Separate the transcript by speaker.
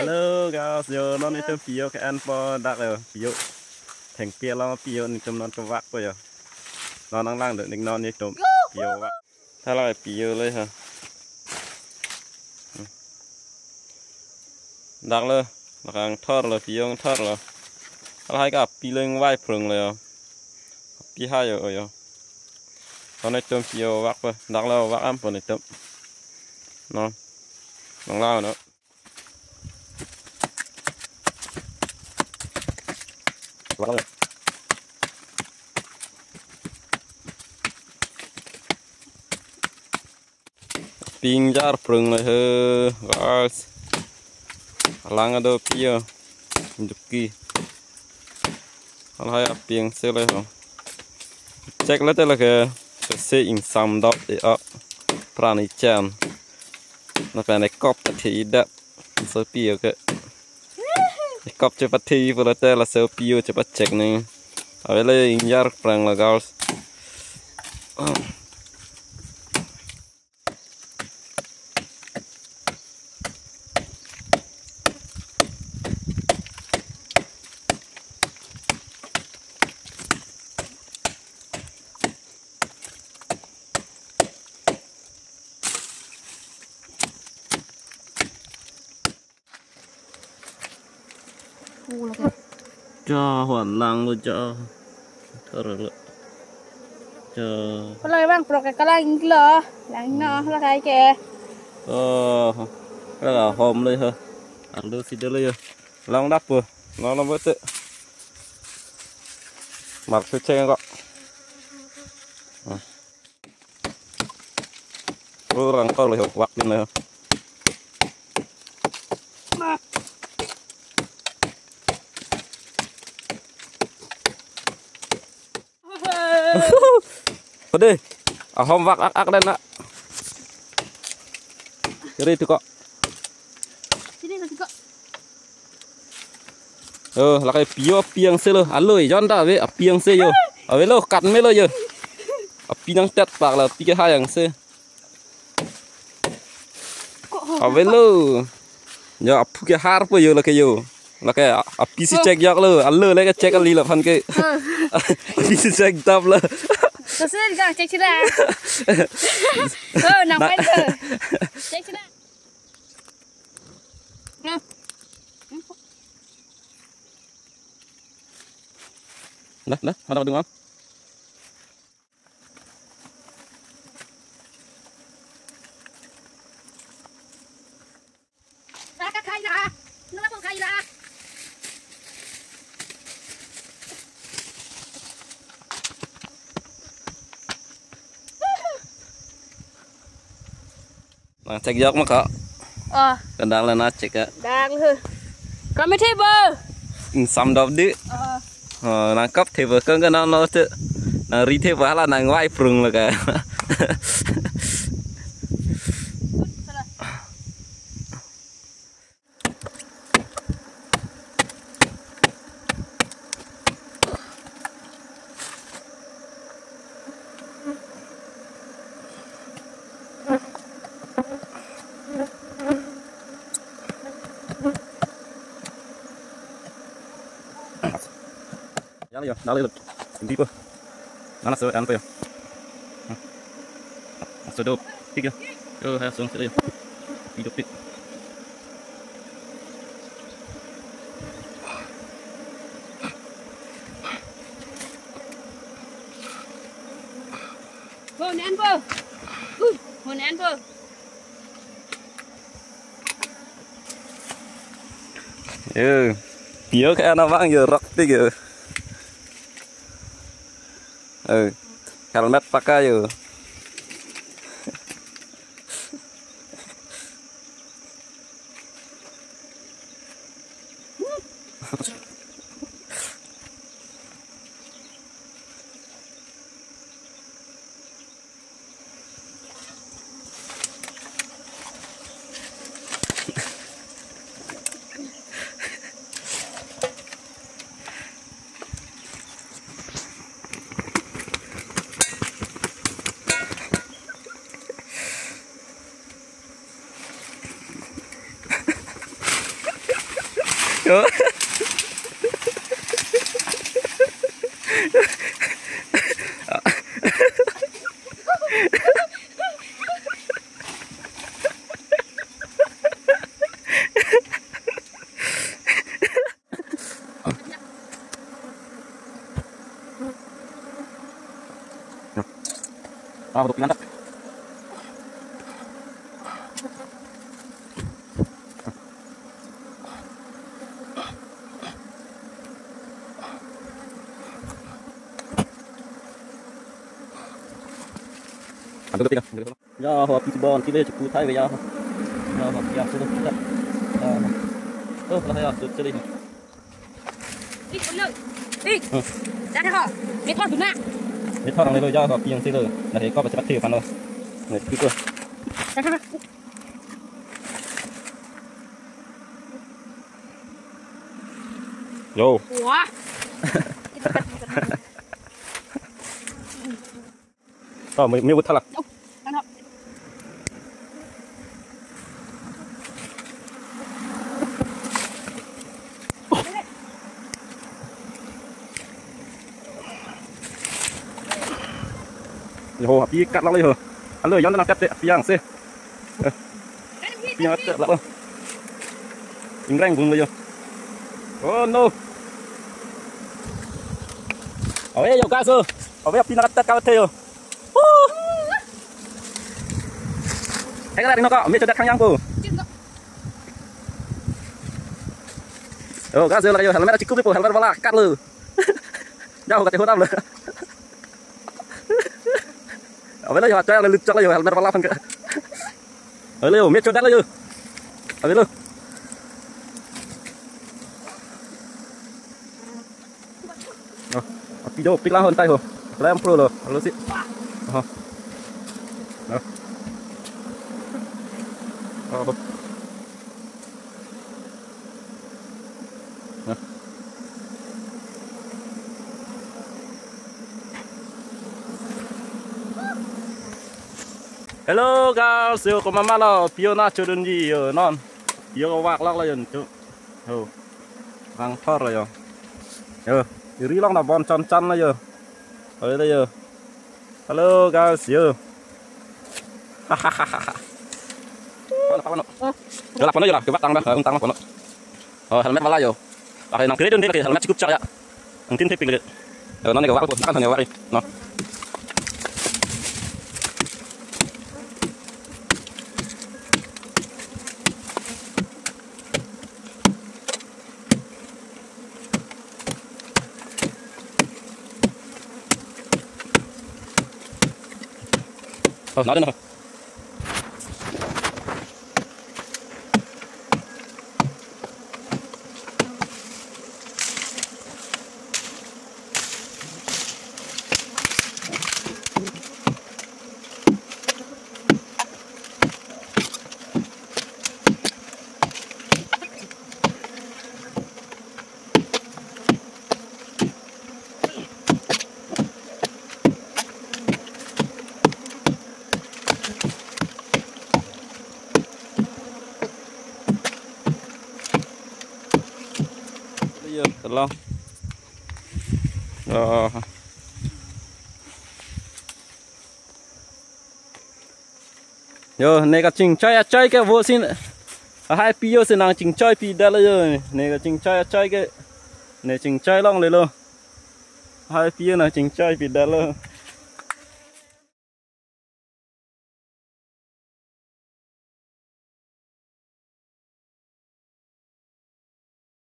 Speaker 1: Halo guys, giờ nó nên pio cái ăn po đặc rồi pio thành pio lo pio nên chấm non cái vạc rồi nó đang lang được nên non như chấm pio vạc thay lại pioเลยhả đặcเลยlà càng thớt rồi pio thớt rồi hai cái pio lên vai phừng rồi pio hai rồi nó nên chấm pio vạc rồi đặc là vạc ăn po nên chấm non bằng lao nữa ping jar prung lah he guys lang ada pia juki kalau hay ping selai ho cek lah tu lah ke se in sam dot prani chan nak pakai kop tidak so pia ke kop cepat ti pula tu lah so pia cepat cek ni awalnya in jar prang lah guys cho hoàn lang luôn cho thở rồi cho
Speaker 2: cái bang pro cái lang lờ lang nó là cái kìa
Speaker 1: cái là hôm đây hả ăn được xịt đây long đắp vừa nó vỡ tự mặc cái che gọn răng to là học vặt như này đi hôm vạc ác lên ạ đây tụi cọ là cái pio piang xe lơ ăn lười John ta với piang xe vô ở với lơ cắt mấy lơ giờ piang tét bạc là pi cái hai hàng xe ở với lơ giờ cái hai bây giờ là cái vô là cái pi si check giặc lơ ăn lơ lấy cái check ăn li là phần cái pi si check tập lơ
Speaker 2: tôi sẽ đi check chứ ra nằm bên thử check chứ ra
Speaker 1: đó hoạt động đúng không
Speaker 2: ra cái khay ra nó có khay ra
Speaker 1: check giặc mà có cần đang là nó check á
Speaker 2: đang hư còn mấy thế bơ
Speaker 1: xăm đập đi nàng cấp thì vừa cân cái nó tự nàng ri thế vả là nàng vai phừng là cả đó lên đi bơ nó sờ ăn bơ sờ đâu thích chưa hay xuống sờ đây đi đâu thích
Speaker 2: hồn ăn bơ hồn ăn bơ
Speaker 1: nhớ cái nó vang giờ rắc tí kìa helmet pakai yo Untuk mantap. Ambil ketiga. Ya, hop bon kita cukup thay về ya. Ya, hop ya sudah. Lah ya sudah jadi.
Speaker 2: Đi con lợn. Đi. Ra thế hả? Biết con chúng nè.
Speaker 1: Biết thoát này rồi ya hop yang sih rồi. Nah, có phải bắt thiêu phần rồi. Này cứ cơ.
Speaker 2: Ra thế hả?
Speaker 1: Yo.
Speaker 2: Ủa.
Speaker 1: Mình vứt thật là.
Speaker 2: Ăn hộp.
Speaker 1: Hồ hấp đi cắt lắm rồi. Anh lười nó cắt đấy, piang xe. Piang cắt lắm. Mình rang cùng rồi. Oh no. Ở đây cá sơ. Ở đây pin cắt cao thế rồi. Cái này nó có, biết cho đặt khang nhang cô. Cá sơ là helmet đã chích cúp đi cô, helmet vào là cắt lử. Giao cái hốt đâm lử. Ở đây là cho lực chắc là helmet vào là phần cái. Ở đây biết cho đặt là ở đây luôn. Video pick lang hơn tay hồ, làm pro rồi, lo xí. Hello guys, siêu có mama là pion na chơi đơn gì ở non, pion có vạc lắc lên chứ, vàng thoát rồi giờ, đi long là bon chăn chăn rồi giờ, ở đây giờ, hello guys, giờ, ha ha ha ha, giờ là con nó giờ là cái bắt tăng đó, ông tăng nó con nó, helmet vào lại giờ, cái nòng kia đơn đây là helmet chụp chắc ya, ông tin thế pin được, nó này cái vác của thằng này vác đi, nó. Nói đến rồi. Long yo này cái chỉnh chơi cái vô xin hai pio xin năng chỉnh chơi pi đã rồi này cái chỉnh chơi cái này chỉnh chơi longเลยluôn hai pio là chỉnh chơi pi đã rồi